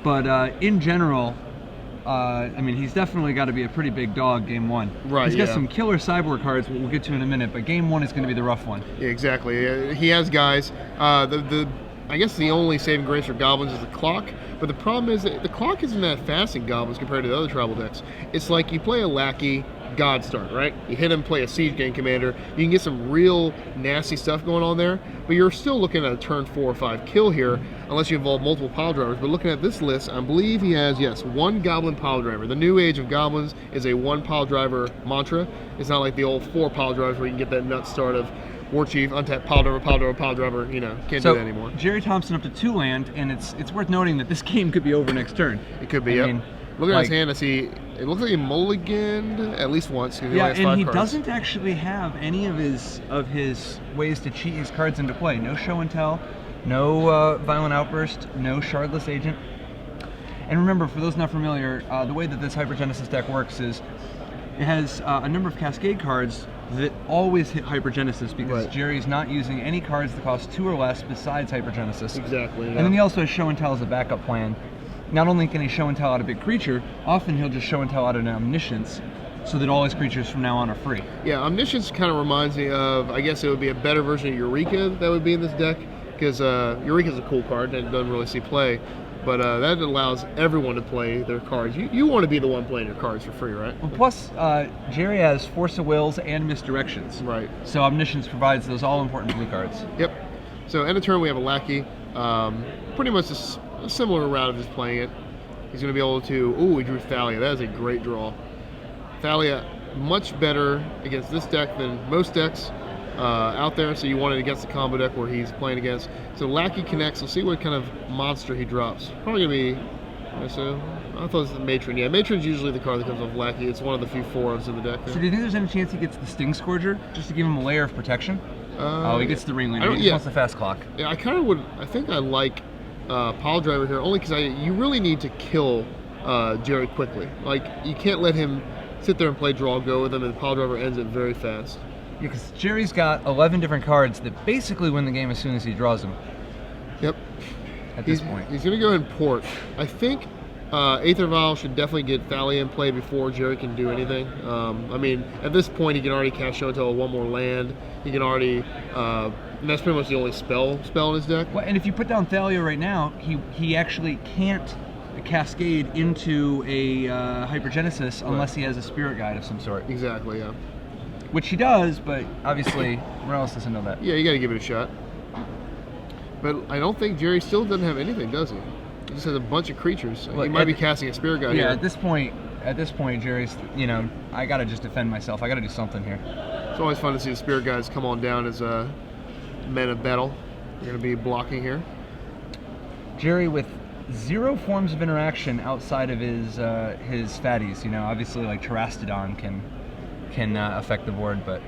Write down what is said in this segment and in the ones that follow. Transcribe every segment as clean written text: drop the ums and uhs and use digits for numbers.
But in general, I mean, he's definitely got to be a pretty big dog game one. Right. He's got some killer cyborg cards we'll get to in a minute, but game one is going to be the rough one. Yeah, exactly. He has guys. I guess the only saving grace for goblins is the clock, but the problem is that the clock isn't that fast in goblins compared to the other tribal decks. It's like you play a lackey, God start, right? You hit him, play a siege gang commander. You can get some real nasty stuff going on there, but you're still looking at a turn 4 or 5 kill here, unless you involve multiple pile drivers. But looking at this list, I believe he has, yes, 1 goblin pile driver. The new age of goblins is a 1 pile driver mantra. It's not like the old 4 pile drivers where you can get that nut start of War Chief, untap, pile driver, pile driver, pile driver, you know, can't do that anymore. Gerry Thompson up to 2 land, and it's worth noting that this game could be over next turn. It could be, I mean, look at his hand, I see, it looks like he mulliganed at least once. Yeah, and he doesn't actually have any of his ways to cheat his cards into play. No show and tell, no violent outburst, no shardless agent. And remember, for those not familiar, the way that this Hypergenesis deck works is it has a number of Cascade cards that always hit Hypergenesis because Gerry's not using any cards that cost 2 or less besides Hypergenesis. Exactly. Yeah. And then he also has show and tell as a backup plan. Not only can he show and tell out a big creature, often he'll just show and tell out an Omniscience, so that all his creatures from now on are free. Yeah, Omniscience kind of reminds me of, I guess it would be a better version of Eureka that would be in this deck, because Eureka's a cool card that doesn't really see play, but that allows everyone to play their cards. You want to be the one playing your cards for free, right? Well, plus, Gerry has Force of Wills and Misdirections. Right. So Omniscience provides those all-important blue cards. Yep. So end of turn we have a Lackey. Pretty much a similar route of just playing it. He's going to be able to... Ooh, he drew Thalia. That is a great draw. Thalia, much better against this deck than most decks out there, so you want it against the combo deck where he's playing against. So Lackey connects. We'll see what kind of monster he drops. Probably going to be... So I thought it was the Matron. Yeah, Matron's usually the card that comes off Lackey. It's one of the few 4s in the deck there. So do you think there's any chance he gets the Sting Scourger, just to give him a layer of protection? Oh, he gets the Ringleader. He just wants the fast clock. Yeah, I kind of would... I think I like... pile driver here only because you really need to kill Gerry quickly. Like, you can't let him sit there and play draw go with him, and pile driver ends it very fast. Yeah, because Jerry's got 11 different cards that basically win the game as soon as he draws them. Yep. At this point. He's going to go ahead and port. I think Aether Vial should definitely get Thalia in play before Gerry can do anything. I mean, at this point, he can already cast Show and Tell 1 more land. He can already... and that's pretty much the only spell in his deck. Well, and if you put down Thalia right now, he actually can't cascade into a Hypergenesis unless he has a Spirit Guide of some sort. Exactly, yeah. Which he does, but obviously Mireles doesn't know that. Yeah, you got to give it a shot. But I don't think Gerry still doesn't have anything, does he? He just has a bunch of creatures. Well, he might be casting a Spirit Guide here. Yeah, at this point, Gerry's, you know, I got to just defend myself. I got to do something here. It's always fun to see the Spirit Guides come on down as men of battle. They're going to be blocking here. Gerry with 0 forms of interaction outside of his fatties. You know, obviously like Terastodon can affect the board, but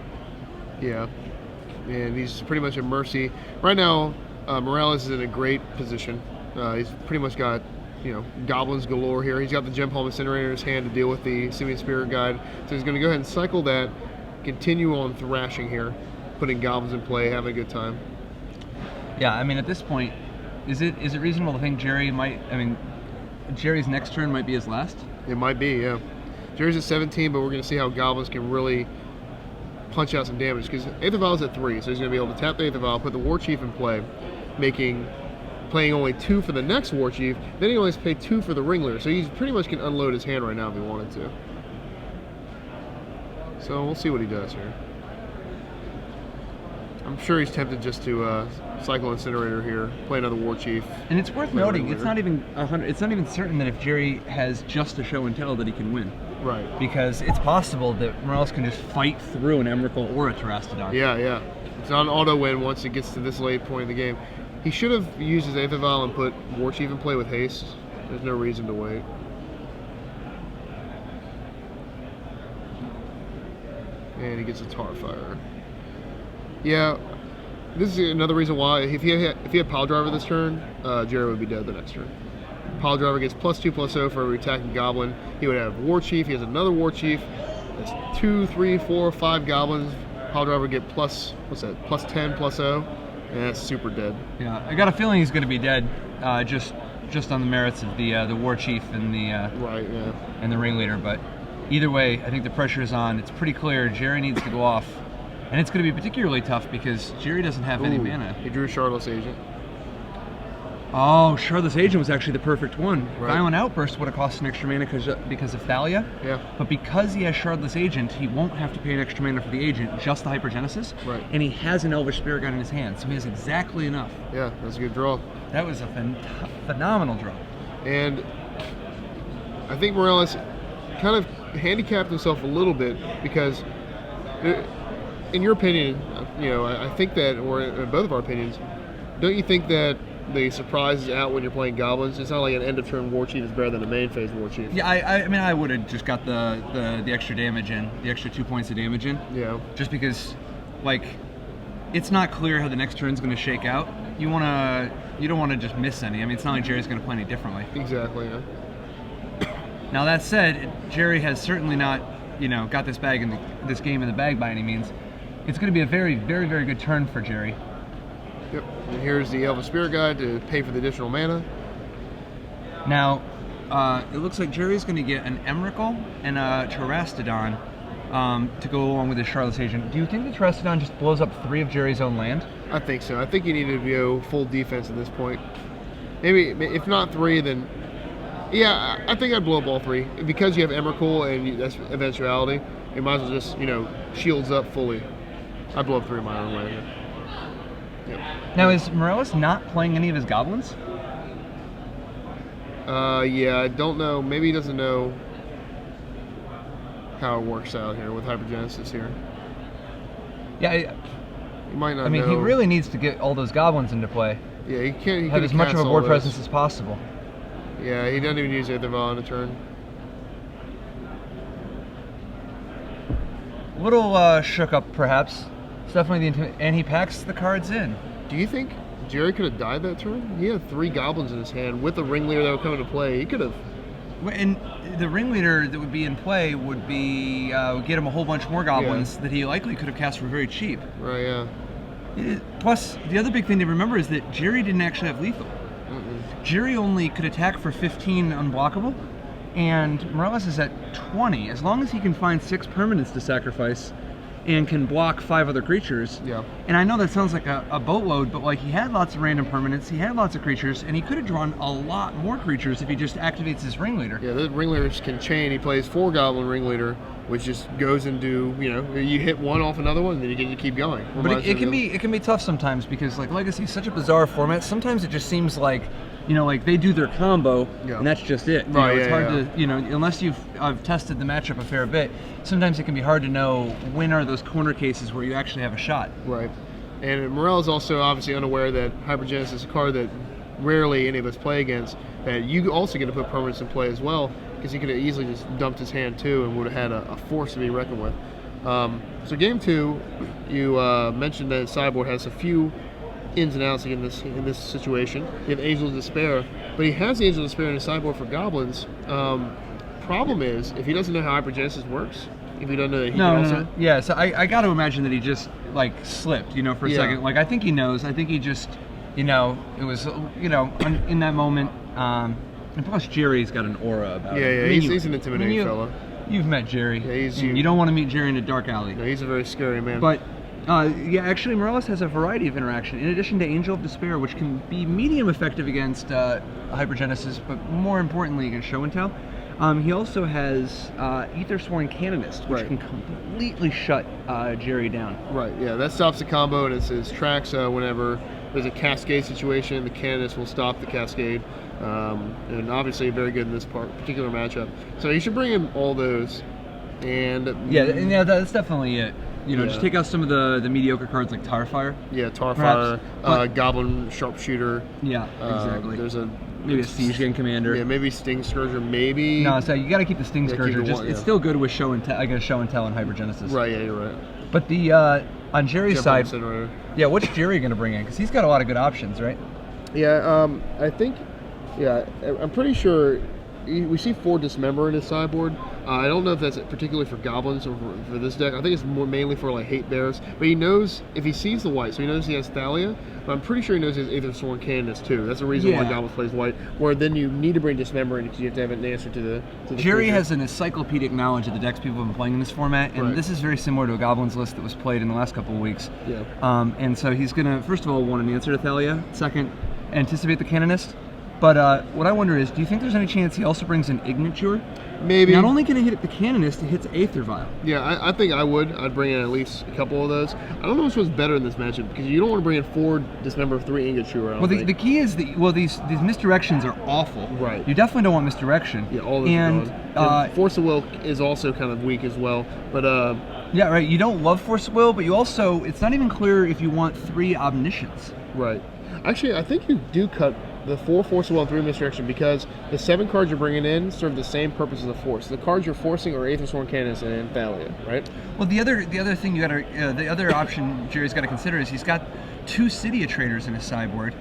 yeah, and he's pretty much at mercy right now. Mireles is in a great position. He's pretty much got, you know, goblins galore here. He's got the Gem Palm Incinerator in his hand to deal with the Simian Spirit Guide, so he's going to go ahead and cycle that, continue on thrashing here, putting goblins in play, having a good time. Yeah, I mean, at this point, is it reasonable to think Gerry might... I mean, Gerry's next turn might be his last? It might be, yeah. Gerry's at 17, but we're going to see how goblins can really punch out some damage, because Aether Vial's at 3, so he's going to be able to tap the Aether Vial, put the War Chief in play, playing only 2 for the next War Chief, then he only has to pay 2 for the Ringleader, so he pretty much can unload his hand right now if he wanted to. So we'll see what he does here. I'm sure he's tempted just to cycle Incinerator here, play another War Chief. And it's worth noting, it's not even certain that if Gerry has just a Show and Tell that he can win. Right. Because it's possible that Mireles can just fight through an Emrakul or a Terastodon. Yeah. It's not an auto win once it gets to this late point in the game. He should have used his Aether Vial and put War Chief in play with haste. There's no reason to wait. And he gets a Tarfire. Yeah, this is another reason why if he had Pile Driver this turn, Gerry would be dead the next turn. Pile Driver gets +2/+0 for every attacking goblin. He would have War Chief. He has another War Chief. That's 2, 3, 4, 5 goblins. Pile Driver would get +10/+0, and that's super dead. Yeah, I got a feeling he's going to be dead. Just just on the merits of the war chief and the Right. Yeah. and the ringleader. But either way, I think the pressure is on. It's pretty clear Gerry needs to go off, and it's going to be particularly tough because Gerry doesn't have any mana. He drew Charlotte's Agent. Oh, Charlotte's Agent was actually the perfect one. Right. Violent Outburst would have cost an extra mana because of Thalia. Yeah. But because he has Shardless Agent, he won't have to pay an extra mana for the agent, just the Hypergenesis. Right. And he has an Elvish Spirit Guide in his hand, so he has exactly enough. Yeah, that's a good draw. That was a phenomenal draw. And I think Mireles kind of handicapped himself a little bit because, in your opinion, I think that, or in both of our opinions, don't you think that the surprise is out when you're playing goblins? It's not like an end of turn war chief is better than a main phase war chief. Yeah, I mean, I would have just got the extra damage in, the extra 2 points of damage in. Yeah. Just because, like, it's not clear how the next turn's going to shake out. You don't want to just miss any. I mean, it's not like Gerry's going to play any differently. Exactly. Yeah. Now that said, Gerry has certainly not, got this game in the bag by any means. It's going to be a very, very, very good turn for Gerry. Yep. And here's the Elvish Spirit Guide to pay for the additional mana. Now, it looks like Gerry's going to get an Emrakul and a Terastodon to go along with his Charlotte's Agent. Do you think the Terastodon just blows up 3 of Gerry's own land? I think so. I think you need to go full defense at this point. Maybe, if not 3, then... Yeah, I think I'd blow up all 3. Because you have Emrakul and that's eventuality, you might as well just, shields up fully. I'd blow up 3 of my own land. Yep. Now, is Mireles not playing any of his goblins? Yeah, I don't know. Maybe he doesn't know how it works out here with Hypergenesis here. Yeah, He might not know. I mean, he really needs to get all those goblins into play. Yeah, he can't. He have as much of a board presence as possible. Yeah, he doesn't even use Aetherval on a turn. A little shook up, perhaps. It's definitely and he packs the cards in. Do you think Gerry could have died that turn? He had 3 goblins in his hand with a ringleader that would come into play. He could have. And the ringleader that would be in play would be get him a whole bunch more goblins that he likely could have cast for very cheap. Right. Yeah. Plus, the other big thing to remember is that Gerry didn't actually have lethal. Gerry only could attack for 15 unblockable, and Mireles is at 20. As long as he can find 6 permanents to sacrifice and can block 5 other creatures. Yeah. And I know that sounds like a boatload, but like he had lots of random permanents, he had lots of creatures, and he could have drawn a lot more creatures if he just activates his ringleader. Yeah, the ringleaders can chain. He plays 4 goblin ringleader, which just goes into, you hit one off another one, and then you get to keep going. But it can be tough sometimes because like Legacy is such a bizarre format. Sometimes it just seems like like they do their combo and that's just it. Right, it's hard to, unless I've tested the matchup a fair bit, sometimes it can be hard to know when are those corner cases where you actually have a shot. Right. And Mireles is also obviously unaware that Hypergenesis is a card that rarely any of us play against, that you also get to put permanents in play as well, because he could have easily just dumped his hand too and would have had a force to be reckoned with. So game 2, you mentioned that sideboard has a few ins and outs in this situation. You have Angel of Despair, but he has the Angel of Despair in his sideboard for goblins. Problem is, if he doesn't know how Hypergenesis works, if he doesn't know that he can also... No. Yeah, so I got to imagine that he just like slipped, for a second. Like I think he knows. I think he just, it was, in that moment. And plus, Gerry's got an aura about him. Yeah, he's an intimidating fella. You've met Gerry. Yeah, you don't want to meet Gerry in a dark alley. No, he's a very scary man. But actually, Mireles has a variety of interaction. In addition to Angel of Despair, which can be medium effective against Hypergenesis, but more importantly against Show and Tell, he also has Aethersworn Canonist, which can completely shut Gerry down. Right, yeah, that stops the combo, and it says tracks whenever there's a cascade situation, the Canonist will stop the cascade. And obviously very good in this particular matchup. So you should bring in all those. And that's definitely it. Just take out some of the mediocre cards like Tarfire. Yeah, Tarfire, Goblin Sharpshooter. Yeah, exactly. There's maybe a Siege-Gang Commander. Yeah, maybe Sting Scourger, maybe. No, so you got to keep the Sting Scourger. It's still good with Show and Tell. I guess Show and Tell and Hypergenesis. Right, yeah, you're right. But the on Gerry's side, what's Gerry going to bring in? Because he's got a lot of good options, right? Yeah, I think. Yeah, I'm pretty sure we see 4 Dismember in his sideboard. I don't know if that's particularly for goblins or for this deck. I think it's more mainly for like hate bears. But he knows if he sees the white, so he knows he has Thalia. But I'm pretty sure he knows he has Aethersworn Canonist too. That's the reason why goblins plays white. Where then you need to bring Dismember in because you have to have an answer to the. Gerry has an encyclopedic knowledge of the decks people have been playing in this format, and this is very similar to a goblins list that was played in the last couple of weeks. Yeah. And so he's gonna first of all want an answer to Thalia. Second, anticipate the Canonist. But what I wonder is, do you think there's any chance he also brings an Igniture? Maybe. Not only can it hit the Canonist, it hits Aether Vial. Yeah, I think I would. I'd bring in at least a couple of those. I don't know which one's better in this matchup because you don't want to bring in 4 Dismember of 3 Igniture. Well, the key is that these misdirections are awful. Right. You definitely don't want misdirection. Yeah, all those are gone. And Force of Will is also kind of weak as well. But yeah, right. You don't love Force of Will, but you also it's not even clear if you want 3 Omniscience. Right. Actually, I think you do cut the 4 Force of Will and 3 Misdirection because the 7 cards you're bringing in serve the same purpose as the Force. The cards you're forcing are Aethersworn Canonist and Thalia, right? Well, the other thing you got to the other option Gerry's got to consider is he's got 2 Cydia traders in his sideboard,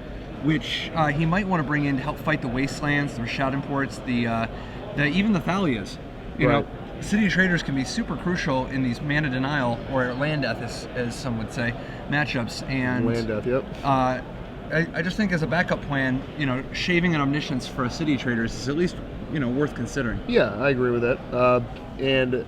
which he might want to bring in to help fight the Wastelands, the Rashad Imports, even the Thalias. You know, Cydia traders can be super crucial in these mana denial or land death, as some would say, matchups. And land death, yep. I just think as a backup plan, shaving an Omniscience for a Cydia traders is at least, worth considering. Yeah, I agree with that. And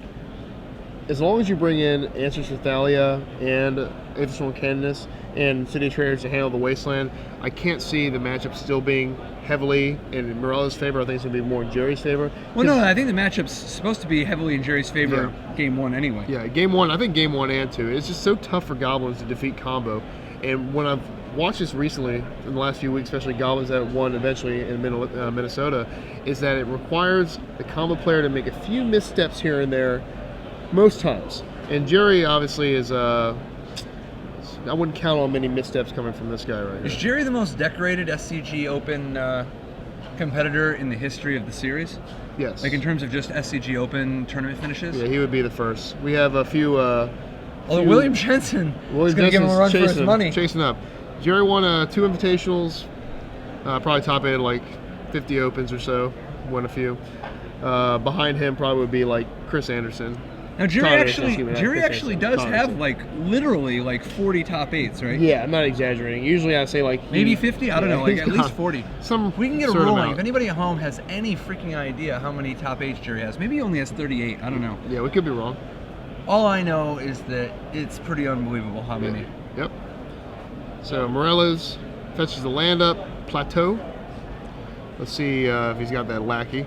as long as you bring in answers to Thalia and Aethersworn Canonist and Cydia traders to handle the Wasteland, I can't see the matchup still being heavily in Mireles' favor. I think it's going to be more in Gerry's favor. Well, no, I think the matchup's supposed to be heavily in Gerry's favor game 1 anyway. Yeah, game 1, I think game 1 and 2. It's just so tough for Goblins to defeat combo. And when I've watched this recently, in the last few weeks, especially Goblins that won eventually in Minnesota, is that it requires the combo player to make a few missteps here and there most times. And Gerry obviously is, I wouldn't count on many missteps coming from this guy right now. Is Gerry the most decorated SCG Open competitor in the history of the series? Yes. Like in terms of just SCG Open tournament finishes? Yeah, he would be the first. We have a few... although William Jensen is going to give him a run for his money. Chasing up. Gerry won 2 invitationals, probably top 8 like 50 opens or so, won a few. Behind him probably would be like Chris Anderson. Now Gerry actually does have literally 40 top 8s, right? Yeah, I'm not exaggerating. Usually I say maybe 50. I don't know, at least 40. We can get a ruling. If anybody at home has any freaking idea how many top 8s Gerry has, maybe he only has 38. I don't know. Yeah, we could be wrong. All I know is that it's pretty unbelievable how many. Yep. So Mireles fetches the land up, Plateau. Let's see if he's got that lackey.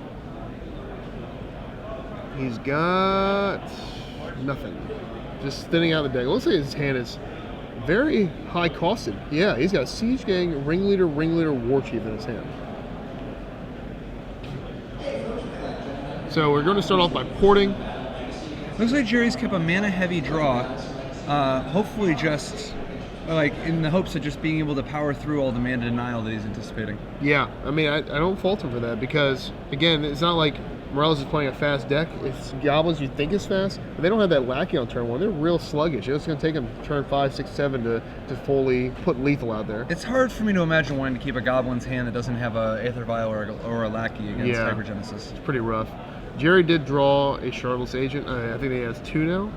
He's got nothing. Just thinning out the deck. Let's say his hand is very high costed. Yeah, he's got Siege Gang, Ringleader, Warchief in his hand. So we're going to start off by porting. Looks like Gerry's kept a mana heavy draw. Hopefully just in the hopes of just being able to power through all the mana denial that he's anticipating. Yeah, I mean, I don't fault him for that because, again, it's not like Mireles is playing a fast deck. It's Goblins you think is fast, but they don't have that lackey on turn 1. They're real sluggish. It's going to take them turn 5, 6, 7 to fully put lethal out there. It's hard for me to imagine wanting to keep a Goblin's hand that doesn't have a Aether Vial or a lackey against Hypergenesis. It's pretty rough. Gerry did draw a Shardless Agent. I think he has 2 now.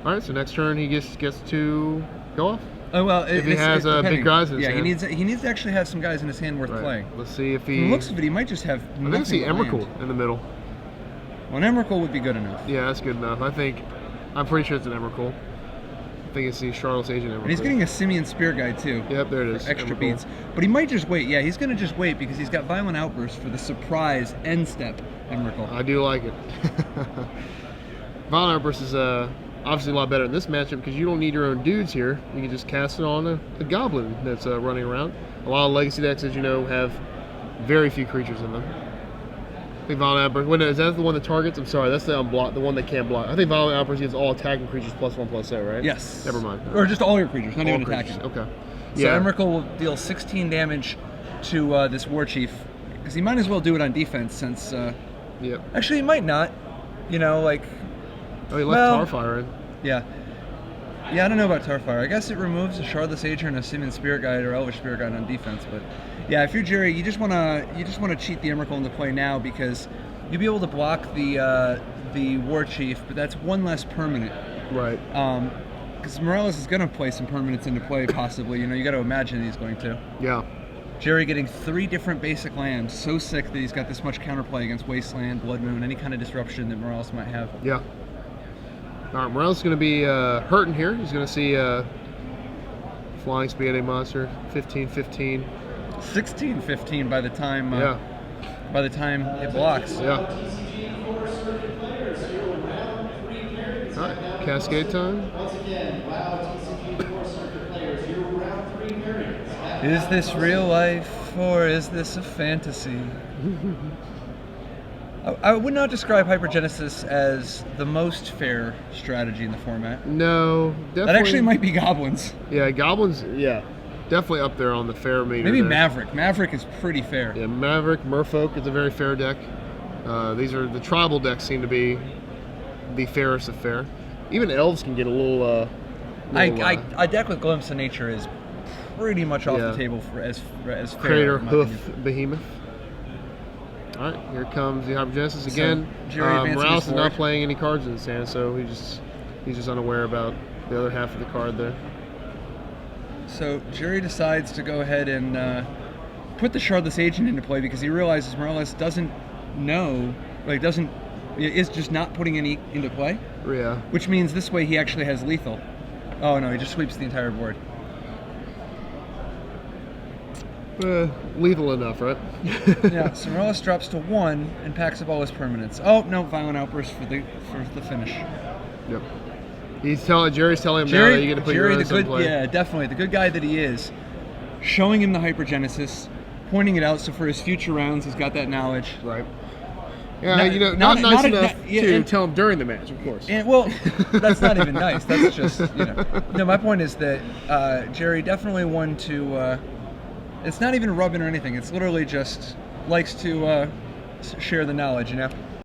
All right, so next turn he gets to go off. Oh well, if he has big guys in his hand. he needs to actually have some guys in his hand worth playing. Let's see if he. From the looks of it, he might just have. I think I see Emrakul in the middle. Well, an Emrakul would be good enough. Yeah, that's good enough. I'm pretty sure it's an Emrakul. I think it's the Shardless Agent Emrakul. And he's getting a Simian Spirit Guide too. Yep, there it is. Extra beats, but he might just wait. Yeah, he's gonna just wait because he's got Violent Outburst for the surprise end step Emrakul. I do like it. Violent Outburst is obviously a lot better in this matchup because you don't need your own dudes here. You can just cast it on a goblin that's running around. A lot of legacy decks, as you know, have very few creatures in them. I think Violent Outburst. Wait, no, is that the one that targets? I'm sorry, that's the one that can't block. I think Violent Outburst gives all attacking creatures +1/+0, right? Yes. Never mind. Or just all your creatures, not even creatures. attacking. Okay. So Emrakul will deal 16 damage to this Warchief because he might as well do it on defense since. Yep. Actually, he might not. Oh, he left Tarfire in. Yeah. Yeah, I don't know about Tarfire. I guess it removes a Shardless Agent and a Simian Spirit Guide or Elvish Spirit Guide on defense, but Yeah, if you're Gerry, you just wanna cheat the Emrakul into play now because you'll be able to block the War Chief, but that's one less permanent. Right. Because Mireles is gonna play some permanents into play possibly. You got to imagine he's going to. Yeah. Gerry getting 3 different basic lands, so sick that he's got this much counterplay against Wasteland, Blood Moon, any kind of disruption that Mireles might have. Yeah. All right, Mireles is going to be hurting here. He's going to see Flying Spaghetti Monster, 15-15. 16-15 by the time. Yeah. By the time it blocks. Yeah. All right, Cascade time. Is this real life or is this a fantasy? I would not describe Hypergenesis as the most fair strategy in the format. No, definitely. That actually might be Goblins. Yeah, Goblins, yeah. Definitely up there on the fair meter. Maybe there. Maverick. Maverick is pretty fair. Yeah, Maverick, Merfolk is a very fair deck. These are the tribal decks seem to be the fairest of fair. Even Elves can get a little. A deck with Glimpse of Nature is pretty much off the table for as fair. Crater in my Hoof opinion. Behemoth. All right, here comes the Hypergenesis again. So, Gerry advancing Mireles his is not board. playing any cards in his hand, so he's just unaware about the other half of the card there. So Gerry decides to go ahead and put the Shardless Agent into play because he realizes Mireles is just not putting any into play. Yeah. Which means this way he actually has lethal. Oh no, he just sweeps the entire board. Lethal enough, right? Yeah, so Mireles drops to 1 and packs up all his permanents. Oh no, Violent Outburst for the finish. Yep. Gerry's telling him now that you're going to put your own in play. Yeah, definitely. The good guy that he is, showing him the Hypergenesis, pointing it out so for his future rounds he's got that knowledge. Right. Yeah, not nice enough to tell him during the match, of course. And, well, that's not even nice. That's just, No, my point is that Gerry definitely one to, it's not even rubbing or anything. It's literally just likes to share the knowledge,